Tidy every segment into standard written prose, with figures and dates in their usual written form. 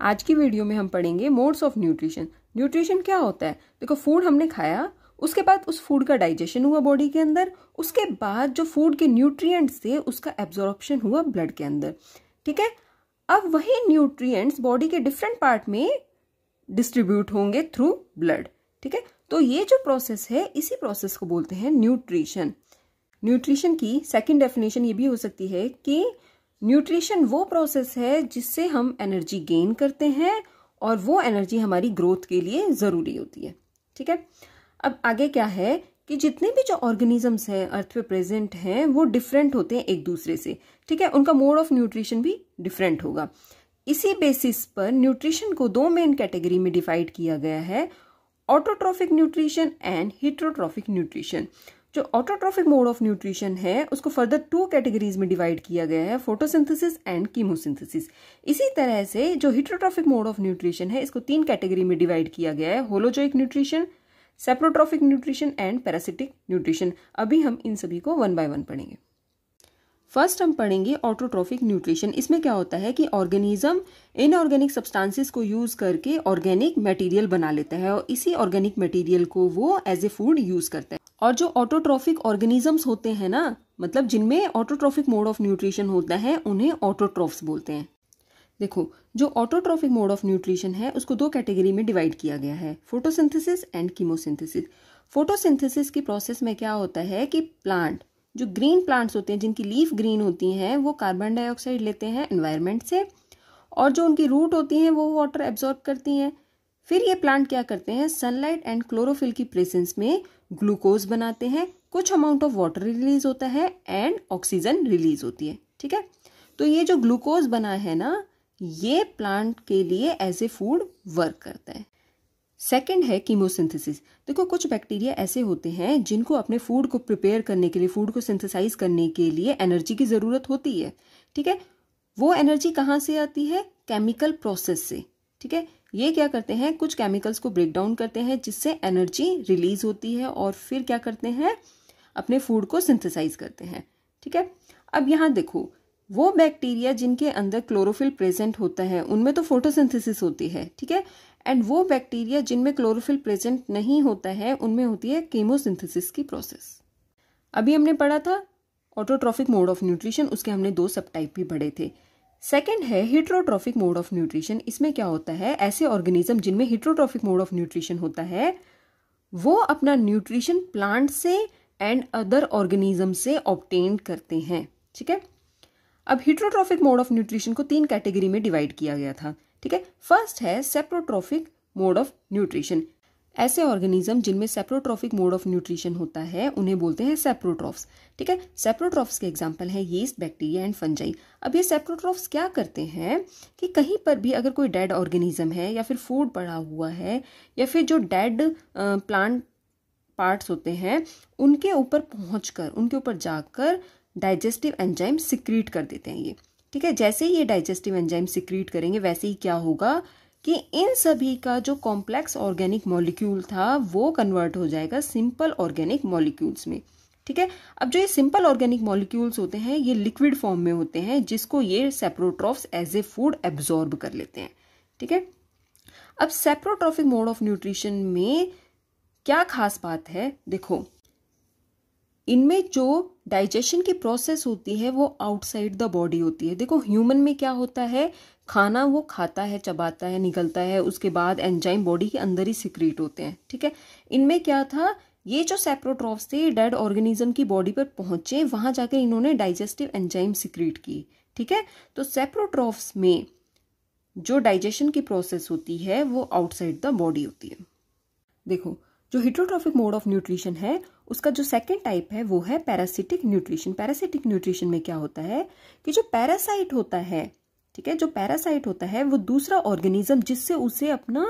आज की वीडियो में हम पढ़ेंगे मोड्स ऑफ न्यूट्रिशन। न्यूट्रिशन क्या होता है? देखो, फूड हमने खाया, उसके बाद उस फूड का डाइजेशन हुआ बॉडी के अंदर, उसके बाद जो फूड के न्यूट्रिएंट्स थे उसका एब्जॉर्प्शन हुआ ब्लड के अंदर। ठीक है, अब वही न्यूट्रिएंट्स बॉडी के डिफरेंट पार्ट में डिस्ट्रीब्यूट होंगे थ्रू ब्लड। ठीक है, तो ये जो प्रोसेस है, इसी प्रोसेस को बोलते हैं न्यूट्रिशन। न्यूट्रिशन की सेकंड डेफिनेशन ये भी हो सकती है कि न्यूट्रिशन वो प्रोसेस है जिससे हम एनर्जी गेन करते हैं और वो एनर्जी हमारी ग्रोथ के लिए ज़रूरी होती है। ठीक है, अब आगे क्या है कि जितने भी जो ऑर्गेनिजम्स हैं अर्थ पे प्रेजेंट हैं वो डिफरेंट होते हैं एक दूसरे से। ठीक है, उनका मोड ऑफ न्यूट्रिशन भी डिफरेंट होगा। इसी बेसिस पर न्यूट्रिशन को दो मेन कैटेगरी में डिवाइड किया गया है, autotrophic nutrition and heterotrophic nutrition. जो ऑटोट्रॉफिक मोड ऑफ न्यूट्रिशन है उसको फर्दर टू कैटेगरीज में डिवाइड किया गया है, फोटोसिंथेसिस एंड कीमोसिंथेसिस। इसी तरह से जो हेटेरोट्रॉफिक मोड ऑफ न्यूट्रिशन है इसको तीन कैटेगरी में डिवाइड किया गया है, holozoic nutrition, saprotrophic nutrition and parasitic nutrition. अभी हम इन सभी को वन बाय वन पढ़ेंगे। फर्स्ट हम पढ़ेंगे ऑटोट्रॉफिक न्यूट्रिशन। इसमें क्या होता है कि ऑर्गेनिज्म इनऑर्गेनिक सब्सटेंसेस को यूज करके ऑर्गेनिक मटेरियल बना लेता है और इसी ऑर्गेनिक मटेरियल को वो एज ए फूड यूज करता है। और जो ऑटोट्रॉफिक ऑर्गेनिजम्स होते हैं ना, मतलब जिनमें ऑटोट्रॉफिक मोड ऑफ न्यूट्रिशन होता है, उन्हें ऑटोट्रॉफ्स बोलते हैं। देखो, जो ऑटोट्रॉफिक मोड ऑफ न्यूट्रिशन है उसको दो कैटेगरी में डिवाइड किया गया है, फोटोसिंथेसिस एंड कीमोसिंथेसिस। फोटोसिंथेसिस की प्रोसेस में क्या होता है कि प्लांट, जो ग्रीन प्लांट्स होते हैं जिनकी लीफ ग्रीन होती हैं, वो कार्बन डाइऑक्साइड लेते हैं एनवायरनमेंट से, और जो उनकी रूट होती हैं वो वाटर एब्जॉर्ब करती हैं। फिर ये प्लांट क्या करते हैं, सनलाइट एंड क्लोरोफिल की प्रेजेंस में ग्लूकोज बनाते हैं, कुछ अमाउंट ऑफ वाटर रिलीज होता है एंड ऑक्सीजन रिलीज होती है। ठीक है, तो ये जो ग्लूकोज बना है ना, ये प्लांट के लिए एज ए फूड वर्क करता है। सेकंड है कीमोसिंथेसिस। देखो, कुछ बैक्टीरिया ऐसे होते हैं जिनको अपने फूड को प्रिपेयर करने के लिए, फूड को सिंथेसाइज करने के लिए एनर्जी की जरूरत होती है। ठीक है, वो एनर्जी कहाँ से आती है? केमिकल प्रोसेस से। ठीक है, ये क्या करते हैं, कुछ केमिकल्स को ब्रेक डाउन करते हैं जिससे एनर्जी रिलीज होती है और फिर क्या करते हैं, अपने फूड को सिंथेसाइज करते हैं। ठीक है, अब यहाँ देखो, वो बैक्टीरिया जिनके अंदर क्लोरोफिल प्रेजेंट होता है उनमें तो फोटोसिंथेसिस होती है। ठीक है, एंड वो बैक्टीरिया जिनमें क्लोरोफिल प्रेजेंट नहीं होता है उनमें होती है कीमोसिंथेसिस की प्रोसेस। अभी हमने पढ़ा था ऑटोट्रॉफिक मोड ऑफ न्यूट्रिशन, उसके हमने दो सब टाइप भी पढ़े थे। सेकेंड है हेटेरोट्रॉफिक मोड ऑफ न्यूट्रिशन। इसमें क्या होता है, ऐसे ऑर्गेनिज्म जिनमें हेटेरोट्रॉफिक मोड ऑफ न्यूट्रिशन होता है वो अपना न्यूट्रिशन प्लांट से एंड अदर ऑर्गेनिज्म से ऑब्टेन करते हैं। ठीक है, अब हेटेरोट्रॉफिक मोड ऑफ न्यूट्रिशन को तीन कैटेगरी में डिवाइड किया गया था। ठीक है, फर्स्ट है सेप्रोट्रॉफिक मोड ऑफ न्यूट्रिशन। ऐसे ऑर्गेनिज्म जिनमें सेप्रोट्रॉफिक मोड ऑफ न्यूट्रिशन होता है उन्हें बोलते हैं सेप्रोट्रॉफ्स। ठीक है, सेप्रोट्रॉफ्स के एग्जांपल है यीस्ट, बैक्टीरिया एंड फंजाई। अब ये सेप्रोट्रॉफ्स क्या करते हैं कि कहीं पर भी अगर कोई डेड ऑर्गेनिज्म है या फिर फूड पड़ा हुआ है या फिर जो डेड प्लांट पार्ट्स होते हैं उनके ऊपर पहुंचकर, उनके ऊपर जाकर डाइजेस्टिव एंजाइम सिक्रीट कर देते हैं ये। ठीक है, जैसे ही ये डाइजेस्टिव एंजाइम सिक्रीट करेंगे वैसे ही क्या होगा कि इन सभी का जो कॉम्प्लेक्स ऑर्गेनिक मॉलिक्यूल था वो कन्वर्ट हो जाएगा सिंपल ऑर्गेनिक मॉलिक्यूल्स में। ठीक है, अब जो ये सिंपल ऑर्गेनिक मॉलिक्यूल्स होते हैं ये लिक्विड फॉर्म में होते हैं जिसको ये सेप्रोट्रॉफ्स एज ए फूड एब्जॉर्ब कर लेते हैं। ठीक है, अब सेप्रोट्रॉफिक मोड ऑफ न्यूट्रिशन में क्या खास बात है, देखो, इनमें जो डाइजेशन की प्रोसेस होती है वो आउटसाइड द बॉडी होती है। देखो, ह्यूमन में क्या होता है, खाना वो खाता है, चबाता है, निगलता है, उसके बाद एंजाइम बॉडी के अंदर ही सिक्रीट होते हैं। ठीक है, इनमें क्या था, ये जो सेप्रोट्रॉफ्स थे डेड ऑर्गेनिज्म की बॉडी पर पहुंचे, वहां जाकर इन्होंने डाइजेस्टिव एंजाइम सिक्रीट की। ठीक है, तो सेप्रोट्रॉफ्स में जो डाइजेशन की प्रोसेस होती है वो आउटसाइड द बॉडी होती है। देखो, जो हेटेरोट्रॉफिक मोड ऑफ न्यूट्रिशन है उसका जो सेकंड टाइप है वो है पैरासिटिक न्यूट्रिशन। पैरासिटिक न्यूट्रिशन में क्या होता है कि जो पैरासाइट होता है, ठीक है, जो पैरासाइट होता है वो दूसरा ऑर्गेनिज्म जिससे उसे अपना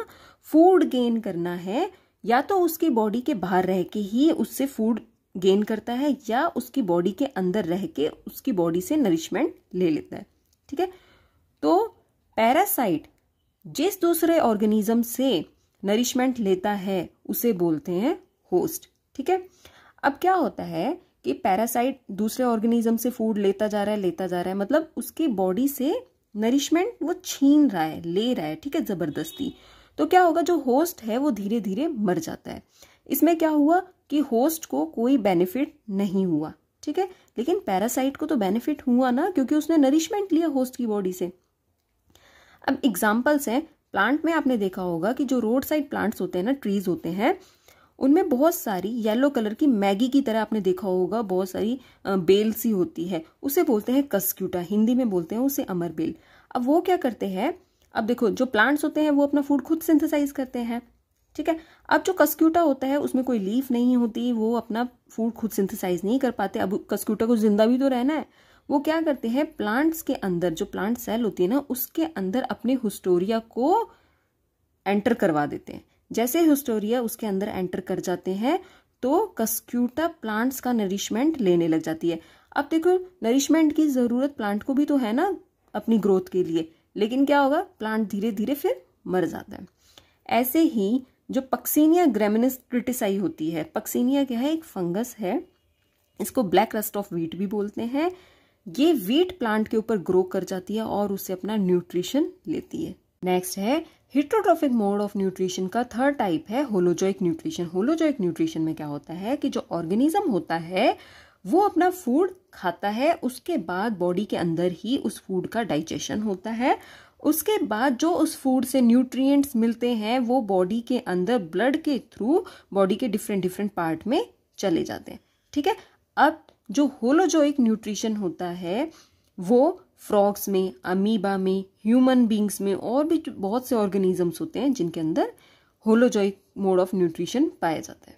फूड गेन करना है, या तो उसकी बॉडी के बाहर रह के ही उससे फूड गेन करता है या उसकी बॉडी के अंदर रह के उसकी बॉडी से नरिशमेंट ले लेता है। ठीक है, तो पैरासाइट जिस दूसरे ऑर्गेनिज्म से नरिशमेंट लेता है उसे बोलते हैं होस्ट। ठीक है, अब क्या होता है कि पैरासाइट दूसरे ऑर्गेनिज्म से फूड लेता जा रहा है, मतलब उसकी बॉडी से नरिशमेंट वो छीन रहा है, ले रहा है, ठीक है, जबरदस्ती। तो क्या होगा, जो होस्ट है वो धीरे धीरे मर जाता है। इसमें क्या हुआ कि होस्ट को कोई बेनिफिट नहीं हुआ, ठीक है, लेकिन पैरासाइट को तो बेनिफिट हुआ ना, क्योंकि उसने नरिशमेंट लिया होस्ट की बॉडी से। अब एग्जाम्पल्स हैं, प्लांट में आपने देखा होगा कि जो रोड साइड प्लांट्स होते हैं ना, ट्रीज होते हैं, उनमें बहुत सारी येलो कलर की मैगी की तरह आपने देखा होगा बहुत सारी बेल सी होती है, उसे बोलते हैं कस्क्यूटा, हिंदी में बोलते हैं उसे अमर बेल। अब वो क्या करते हैं, अब देखो जो प्लांट्स होते हैं वो अपना फूड खुद सिंथेसाइज करते हैं, ठीक है। अब जो कस्क्यूटा होता है उसमें कोई लीफ नहीं होती, वो अपना फूड खुद सिंथेसाइज नहीं कर पाते। अब कस्क्यूटा को जिंदा भी तो रहना है, वो क्या करते हैं, प्लांट्स के अंदर जो प्लांट सेल होती है ना, उसके अंदर अपने हिस्टोरिया को एंटर करवा देते हैं। जैसे हिस्टोरिया उसके अंदर एंटर कर जाते हैं तो कस्क्यूटा प्लांट्स का नरिशमेंट लेने लग जाती है। अब देखो नरिशमेंट की जरूरत प्लांट को भी तो है ना अपनी ग्रोथ के लिए, लेकिन क्या होगा, प्लांट धीरे धीरे फिर मर जाता है। ऐसे ही जो पक्सीनिया ग्रेमिनिस क्रिटिसाई होती है, पक्सीनिया क्या है, एक फंगस है, इसको ब्लैक रस्ट ऑफ व्हीट भी बोलते हैं। ये व्हीट प्लांट के ऊपर ग्रो कर जाती है और उससे अपना न्यूट्रिशन लेती है। नेक्स्ट है हेटेरोट्रॉफिक मोड ऑफ न्यूट्रिशन का थर्ड टाइप है होलोजोइक न्यूट्रिशन। होलोजोइक न्यूट्रिशन में क्या होता है कि जो ऑर्गेनिज्म होता है वो अपना फूड खाता है, उसके बाद बॉडी के अंदर ही उस फूड का डाइजेशन होता है, उसके बाद जो उस फूड से न्यूट्रिएंट्स मिलते हैं वो बॉडी के अंदर ब्लड के थ्रू बॉडी के डिफरेंट पार्ट में चले जाते हैं, ठीक है। अब जो होलोजोइक न्यूट्रिशन होता है वो फ्रॉग्स में, अमीबा में, ह्यूमन बींग्स में और भी बहुत से ऑर्गेनिजम्स होते हैं जिनके अंदर होलोजोइक मोड ऑफ न्यूट्रिशन पाया जाता है।